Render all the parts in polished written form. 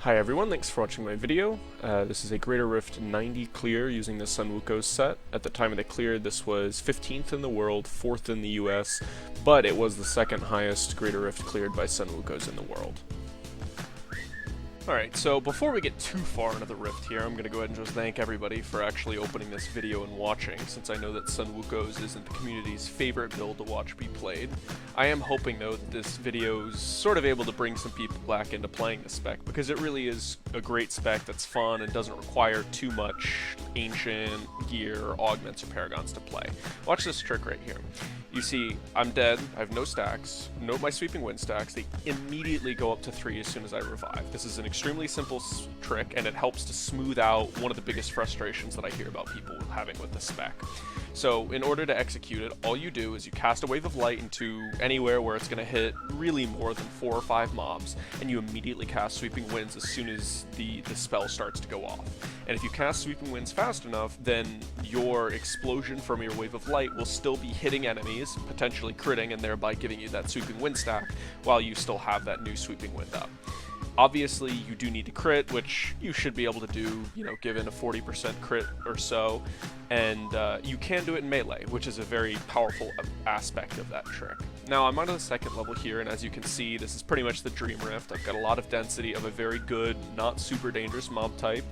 Hi everyone, thanks for watching my video. This is a Greater Rift 90 clear using the SWK set. At the time of the clear, this was 15th in the world, 4th in the US, but it was the second highest Greater Rift cleared by SWKs in the world. Alright, so before we get too far into the Rift here, I'm going to go ahead and just thank everybody for actually opening this video and watching, since I know that SWKs isn't the community's favorite build to watch be played. I am hoping, though, that this video is sort of able to bring some people back into playing the spec, because it really is a great spec that's fun and doesn't require too much ancient gear, augments, or paragons to play. Watch this trick right here. You see, I'm dead, I have no stacks, note my sweeping wind stacks, they immediately go up to 3 as soon as I revive. This is an extremely simple trick, and it helps to smooth out one of the biggest frustrations that I hear about people having with the spec. So in order to execute it, all you do is you cast a wave of light into anywhere where it's going to hit really more than 4 or 5 mobs, and you immediately cast sweeping winds as soon as the spell starts to go off. And if you cast sweeping winds fast enough, then your explosion from your wave of light will still be hitting enemies, potentially critting, and thereby giving you that sweeping wind stack while you still have that new sweeping wind up. Obviously, you do need to crit, which you should be able to do, given a 40% crit or so, and you can do it in melee, which is a very powerful aspect of that trick. Now, I'm on the second level here, and as you can see, this is pretty much the Dream Rift. I've got a lot of density of a very good, not super dangerous mob type.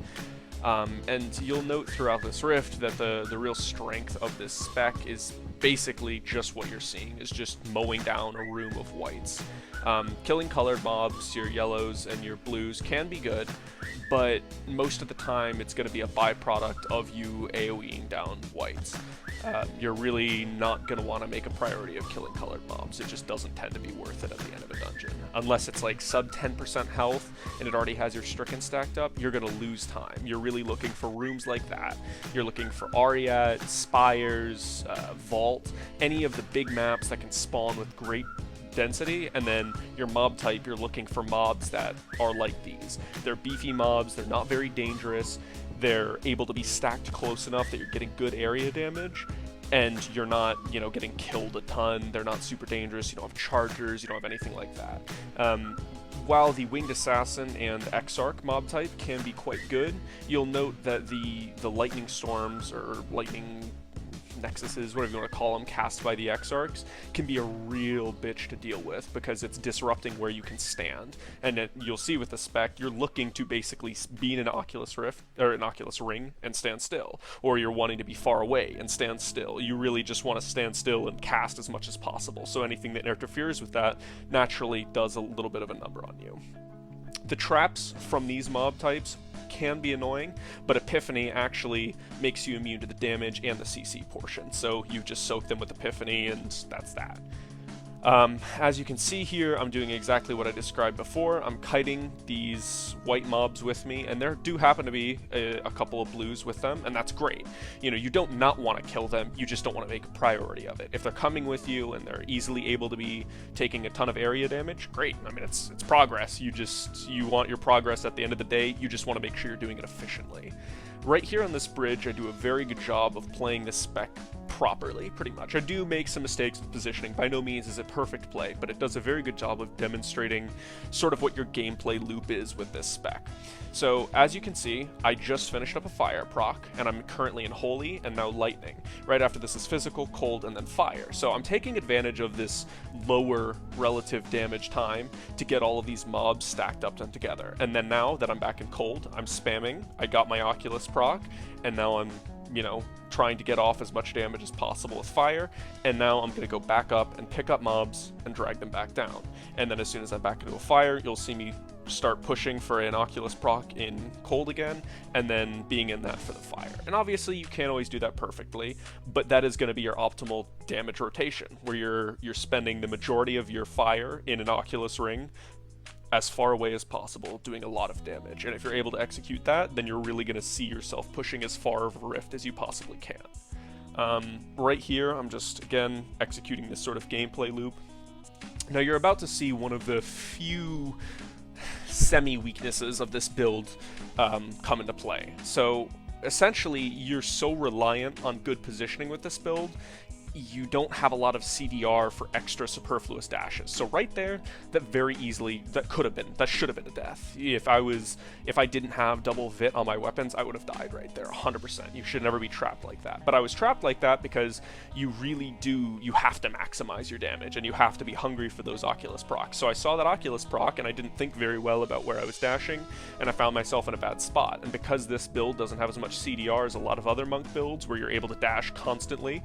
And you'll note throughout this rift that the real strength of this spec is basically just what you're seeing, is just mowing down a room of whites. Killing colored mobs, your yellows and your blues, can be good, but most of the time it's going to be a byproduct of you AoEing down whites. You're really not going to want to make a priority of killing colored mobs. It just doesn't tend to be worth it at the end of a dungeon. Unless it's like sub 10% health and it already has your stricken stacked up, you're going to lose time. You're really looking for rooms like that. You're looking for Ariat, Spires, Vault, any of the big maps that can spawn with great density, and then your mob type, you're looking for mobs that are like these. They're beefy mobs, they're not very dangerous, they're able to be stacked close enough that you're getting good area damage, and you're not, getting killed a ton. They're not super dangerous, you don't have chargers, you don't have anything like that. While the Winged Assassin and Exarch mob type can be quite good, you'll note that the lightning storms, or lightning nexuses, whatever you want to call them, cast by the Exarchs, can be a real bitch to deal with because it's disrupting where you can stand. And you'll see with the spec, you're looking to basically be in an Oculus Rift, or an Oculus Ring, and stand still. Or you're wanting to be far away and stand still. You really just want to stand still and cast as much as possible. So anything that interferes with that naturally does a little bit of a number on you. The traps from these mob types can be annoying, but Epiphany actually makes you immune to the damage and the CC portion, so you just soak them with Epiphany, and that's that. As you can see here, I'm doing exactly what I described before. I'm kiting these white mobs with me, and there do happen to be a couple of blues with them, and that's great. You don't not want to kill them, you just don't want to make a priority of it. If they're coming with you and they're easily able to be taking a ton of area damage, great. I mean, it's progress. You want your progress at the end of the day, you just want to make sure you're doing it efficiently. Right here on this bridge, I do a very good job of playing this spec properly, pretty much. I do make some mistakes with positioning. By no means is it perfect play, but it does a very good job of demonstrating sort of what your gameplay loop is with this spec. So, as you can see, I just finished up a fire proc, and I'm currently in Holy and now Lightning. Right after this is Physical, Cold, and then Fire. So I'm taking advantage of this lower relative damage time to get all of these mobs stacked up and together. And then now that I'm back in Cold, I'm spamming, I got my Oculus proc, and now I'm trying to get off as much damage as possible with fire, and now I'm going to go back up and pick up mobs and drag them back down. And then as soon as I'm back into a fire, you'll see me start pushing for an Oculus proc in cold again, and then being in that for the fire. And obviously you can't always do that perfectly, but that is going to be your optimal damage rotation, where you're spending the majority of your fire in an Oculus ring as far away as possible, doing a lot of damage. And if you're able to execute that, then you're really going to see yourself pushing as far of a rift as you possibly can. Right here, I'm just, again, executing this sort of gameplay loop. Now you're about to see one of the few semi-weaknesses of this build come into play. So essentially, you're so reliant on good positioning with this build, you don't have a lot of CDR for extra superfluous dashes. So right there, that very easily, that should have been a death. If I didn't have double VIT on my weapons, I would have died right there, 100%. You should never be trapped like that. But I was trapped like that because you have to maximize your damage, and you have to be hungry for those Oculus procs. So I saw that Oculus proc, and I didn't think very well about where I was dashing, and I found myself in a bad spot. And because this build doesn't have as much CDR as a lot of other monk builds, where you're able to dash constantly,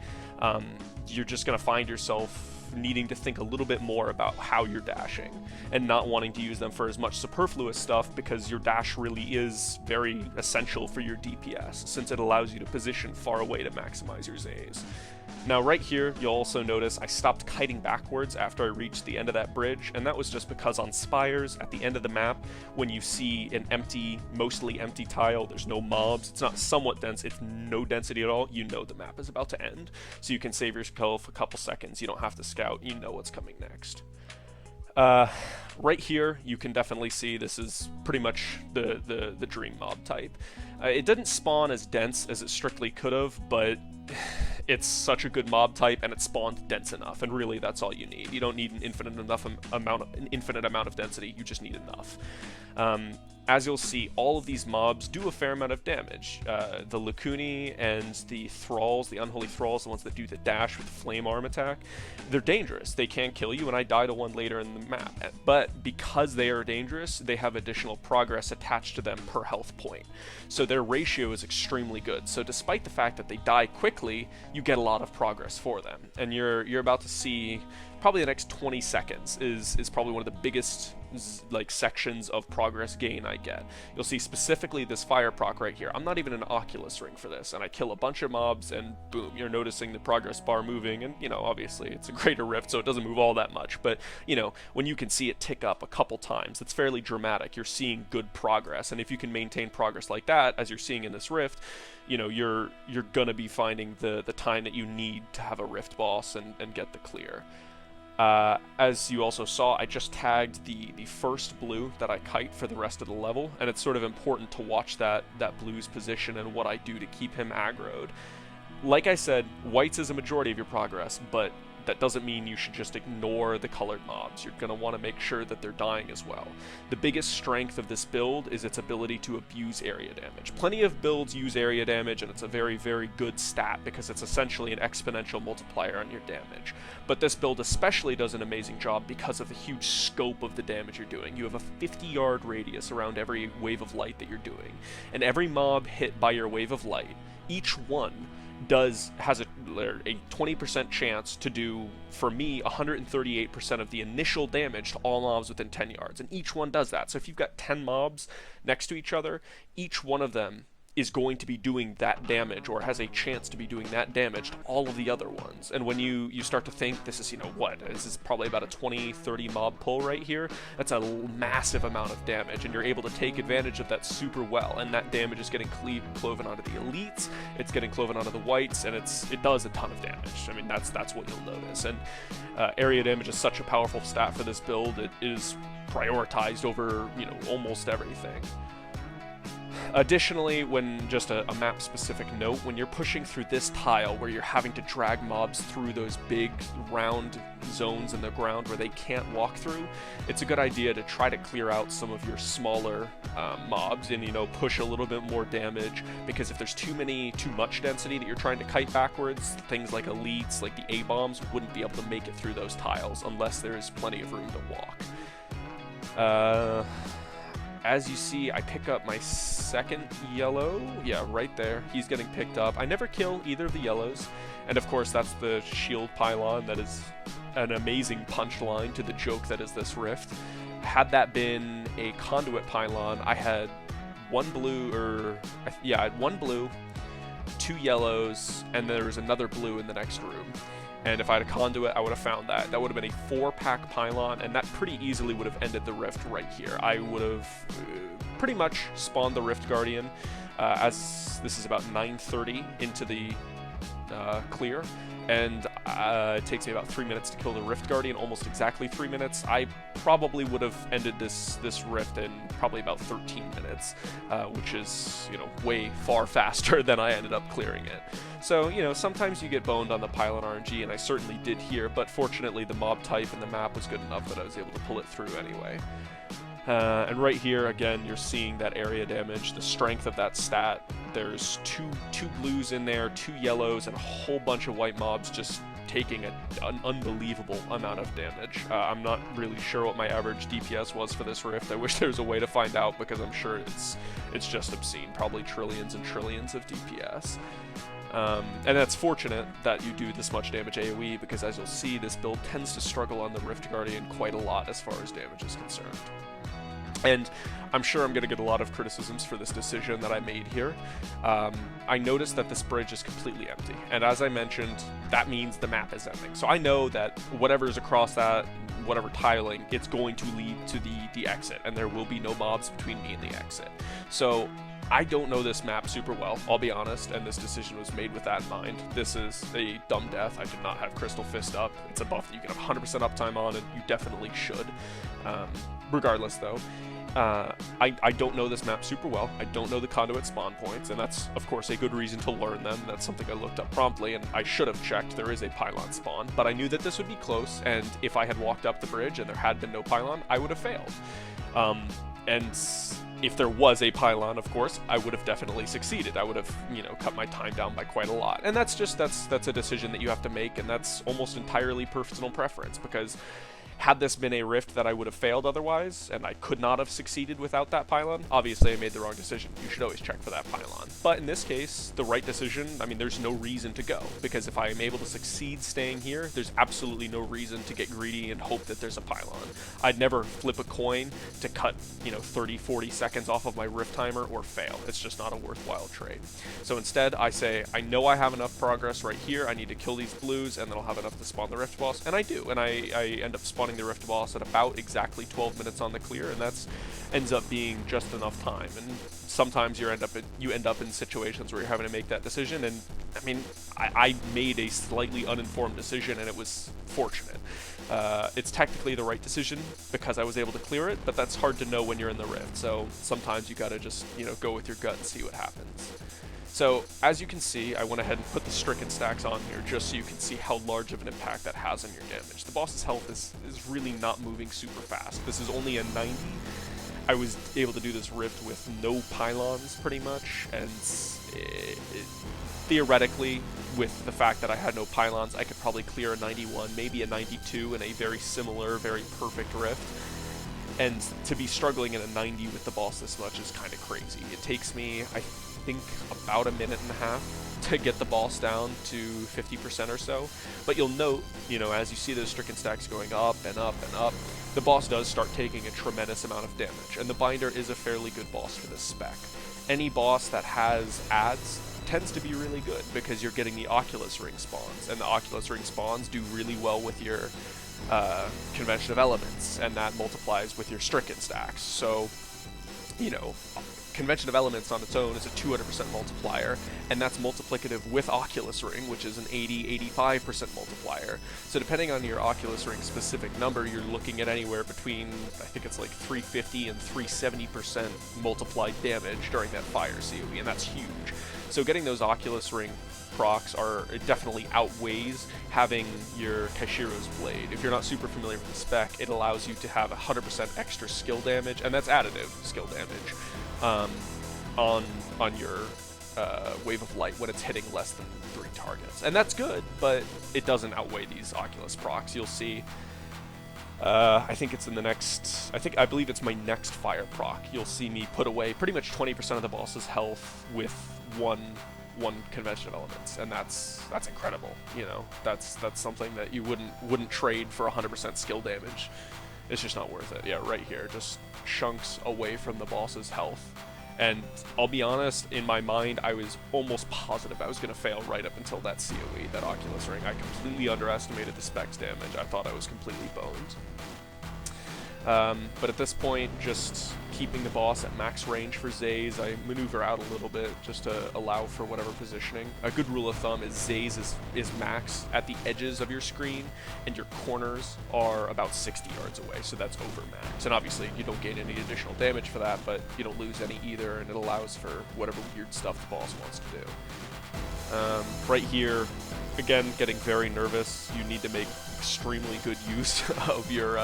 you're just going to find yourself needing to think a little bit more about how you're dashing and not wanting to use them for as much superfluous stuff, because your dash really is very essential for your DPS, since it allows you to position far away to maximize your Zays. Now right here, you'll also notice I stopped kiting backwards after I reached the end of that bridge, and that was just because on spires, at the end of the map, when you see an empty, mostly empty tile, there's no mobs, it's not somewhat dense, it's no density at all, you know the map is about to end. So you can save yourself a couple seconds, you don't have to scout, you know what's coming next. Right here, you can definitely see this is pretty much the dream mob type. It didn't spawn as dense as it strictly could have, but it's such a good mob type, and it spawned dense enough, and really that's all you need. You don't need an infinite amount of density, you just need enough. As you'll see, all of these mobs do a fair amount of damage. The Lacuni and the Thralls, the Unholy Thralls, the ones that do the dash with flame arm attack, they're dangerous. They can kill you, and I die to one later in the map. But because they are dangerous, they have additional progress attached to them per health point. So their ratio is extremely good. So despite the fact that they die quickly, you get a lot of progress for them. And you're about to see probably the next 20 seconds is probably one of the biggest sections of progress gain I get. You'll see specifically this fire proc right here. I'm not even an Oculus ring for this, and I kill a bunch of mobs, and boom, you're noticing the progress bar moving, and obviously it's a greater rift, so it doesn't move all that much, but when you can see it tick up a couple times, it's fairly dramatic. You're seeing good progress, and if you can maintain progress like that, as you're seeing in this rift, you're gonna be finding the time that you need to have a rift boss and get the clear. As you also saw, I just tagged the first blue that I kite for the rest of the level, and it's sort of important to watch that blue's position and what I do to keep him aggroed. Like I said, whites is a majority of your progress, but that doesn't mean you should just ignore the colored mobs. You're going to want to make sure that they're dying as well. The biggest strength of this build is its ability to abuse area damage. Plenty of builds use area damage, and it's a very, very good stat because it's essentially an exponential multiplier on your damage. But this build especially does an amazing job because of the huge scope of the damage you're doing. You have a 50-yard radius around every wave of light that you're doing, and every mob hit by your wave of light, each one has a 20% chance to do, for me, 138% of the initial damage to all mobs within 10 yards, and each one does that. So if you've got 10 mobs next to each other, each one of them is going to be doing that damage, or has a chance to be doing that damage to all of the other ones. And when you start to think, this is, this is probably about a 20-30 mob pull right here, that's a massive amount of damage, and you're able to take advantage of that super well, and that damage is getting cloven onto the elites, it's getting cloven onto the whites, and it does a ton of damage. I mean, that's what you'll notice. And area damage is such a powerful stat for this build. It is prioritized over, almost everything. Additionally, when just a map-specific note, when you're pushing through this tile where you're having to drag mobs through those big round zones in the ground where they can't walk through, it's a good idea to try to clear out some of your smaller mobs and push a little bit more damage, because if there's too much density that you're trying to kite backwards, things like elites, like the A-bombs, wouldn't be able to make it through those tiles unless there's plenty of room to walk. As you see, I pick up my second yellow. Yeah, right there. He's getting picked up. I never kill either of the yellows. And of course, that's the shield pylon that is an amazing punchline to the joke that is this rift. Had that been a conduit pylon, I had one blue, I had one blue, 2 yellows, and there was another blue in the next room. And if I had a conduit, I would have found that. That would have been a 4-pack pylon, and that pretty easily would have ended the rift right here. I would have pretty much spawned the Rift Guardian as this is about 9:30 into the clear, and It takes me about 3 minutes to kill the Rift Guardian, almost exactly 3 minutes. I probably would have ended this Rift in probably about 13 minutes, which is, you know, way far faster than I ended up clearing it. So, you know, sometimes you get boned on the pylon RNG, and I certainly did here, but fortunately the mob type and the map was good enough that I was able to pull it through anyway. And right here, again, you're seeing that area damage, the strength of that stat. There's two blues in there, 2 yellows, and a whole bunch of white mobs just taking an unbelievable amount of damage. I'm not really sure what my average DPS was for this Rift. I wish there was a way to find out, because I'm sure it's just obscene, probably trillions and trillions of DPS. And that's fortunate that you do this much damage AoE, because as you'll see, this build tends to struggle on the Rift Guardian quite a lot as far as damage is concerned. And I'm sure I'm going to get a lot of criticisms for this decision that I made here. I noticed that this bridge is completely empty, and as I mentioned, that means the map is ending. So I know that whatever's across that, whatever tiling, it's going to lead to the exit, and there will be no mobs between me and the exit. So I don't know this map super well, I'll be honest, and this decision was made with that in mind. This is a dumb death. I did not have Crystal Fist up. It's a buff that you can have 100% uptime on, and you definitely should. Regardless, though, I don't know this map super well. I don't know the conduit spawn points, and that's, of course, a good reason to learn them. That's something I looked up promptly, and I should have checked. There is a pylon spawn, but I knew that this would be close, and if I had walked up the bridge and there had been no pylon, I would have failed. And if there was a pylon, of course, I would have definitely succeeded. I would have, you know, cut my time down by quite a lot. And that's a decision that you have to make, and that's almost entirely personal preference, because had this been a Rift that I would have failed otherwise, and I could not have succeeded without that pylon, obviously I made the wrong decision. You should always check for that pylon. But in this case, the right decision, I mean, there's no reason to go, because if I am able to succeed staying here, there's absolutely no reason to get greedy and hope that there's a pylon. I'd never flip a coin to cut, you know, 30, 40 seconds off of my Rift timer or fail. It's just not a worthwhile trade. So instead, I say, I know I have enough progress right here, I need to kill these blues, and then I'll have enough to spawn the Rift boss, and I do, and I end up spawning the Rift boss at about exactly 12 minutes on the clear, and that's ends up being just enough time. And sometimes you end up in situations where you're having to make that decision, and I mean, I made a slightly uninformed decision, and it was fortunate. It's technically the right decision because I was able to clear it, but that's hard to know when you're in the Rift, so sometimes you gotta just, you know, go with your gut and see what happens. So, as you can see, I went ahead and put the Stricken stacks on here just so you can see how large of an impact that has on your damage. The boss's health is really not moving super fast. This is only a 90. I was able to do this Rift with no pylons, pretty much, and theoretically, with the fact that I had no pylons, I could probably clear a 91, maybe a 92 in a very similar, very perfect Rift. And to be struggling in a 90 with the boss this much is kind of crazy. It takes me, I think, about a minute and a half to get the boss down to 50% or so. But you'll note, you know, as you see those Stricken stacks going up and up and up, the boss does start taking a tremendous amount of damage. And the Binder is a fairly good boss for this spec. Any boss that has adds tends to be really good because you're getting the Oculus Ring spawns, and the Oculus Ring spawns do really well with your Convention of Elements, and that multiplies with your Stricken stacks. So, you know, Convention of Elements on its own is a 200% multiplier, and that's multiplicative with Oculus Ring, which is an 80-85% multiplier. So depending on your Oculus Ring specific number, you're looking at anywhere between, I think it's like 350 and 370% multiplied damage during that fire COE, and that's huge. So getting those Oculus Ring procs it definitely outweighs having your Kaishiro's Blade. If you're not super familiar with the spec, it allows you to have 100% extra skill damage, and that's additive skill damage, on your Wave of Light when it's hitting less than 3 targets. And that's good, but it doesn't outweigh these Oculus procs. You'll see, I think it's in the next, I believe it's my next fire proc. You'll see me put away pretty much 20% of the boss's health with one Convention of Elements, and that's incredible. You know, that's something that you wouldn't trade for 100% skill damage. It's just not worth it. Yeah, right here, just chunks away from the boss's health. And I'll be honest, in my mind, I was almost positive I was going to fail right up until that COE, that Oculus Ring. I completely underestimated the spec's damage. I thought I was completely boned. But at this point, just keeping the boss at max range for Zays. I maneuver out a little bit just to allow for whatever positioning. A good rule of thumb is Zays is max at the edges of your screen, and your corners are about 60 yards away, so that's over max. And obviously, you don't gain any additional damage for that, but you don't lose any either, and it allows for whatever weird stuff the boss wants to do. Right here, again, getting very nervous. You need to make extremely good use of your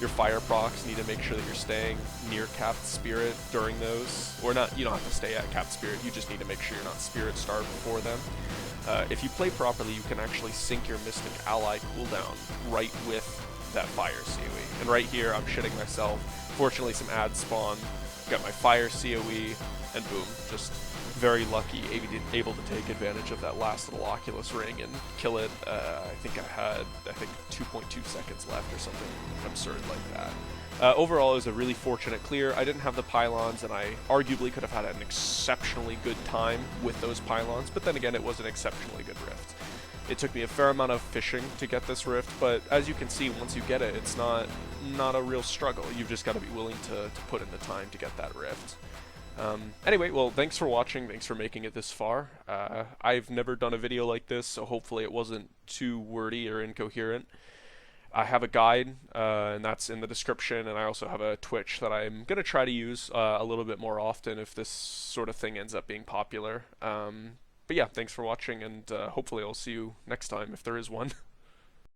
fire procs. Need to make sure that you're staying near capped spirit during those, or not. You don't have to stay at capped spirit. You just need to make sure you're not spirit starved before them. If you play properly, you can actually sync your Mystic Ally cooldown right with that fire COE. And right here, I'm shitting myself. Fortunately, some ads spawn. Got my fire COE, and boom, just very lucky, able to take advantage of that last little Oculus ring and kill it. I think I had 2.2 seconds left or something absurd like that. Overall, it was a really fortunate clear. I didn't have the pylons, and I arguably could have had an exceptionally good time with those pylons, but then again, it was an exceptionally good rift. It took me a fair amount of fishing to get this rift, but as you can see, once you get it, it's not a real struggle. You've just got to be willing to put in the time to get that rift. Anyway, well, thanks for watching, thanks for making it this far. I've never done a video like this, so hopefully it wasn't too wordy or incoherent. I have a guide, and that's in the description, and I also have a Twitch that I'm going to try to use a little bit more often if this sort of thing ends up being popular. But yeah, thanks for watching, and hopefully I'll see you next time if there is one.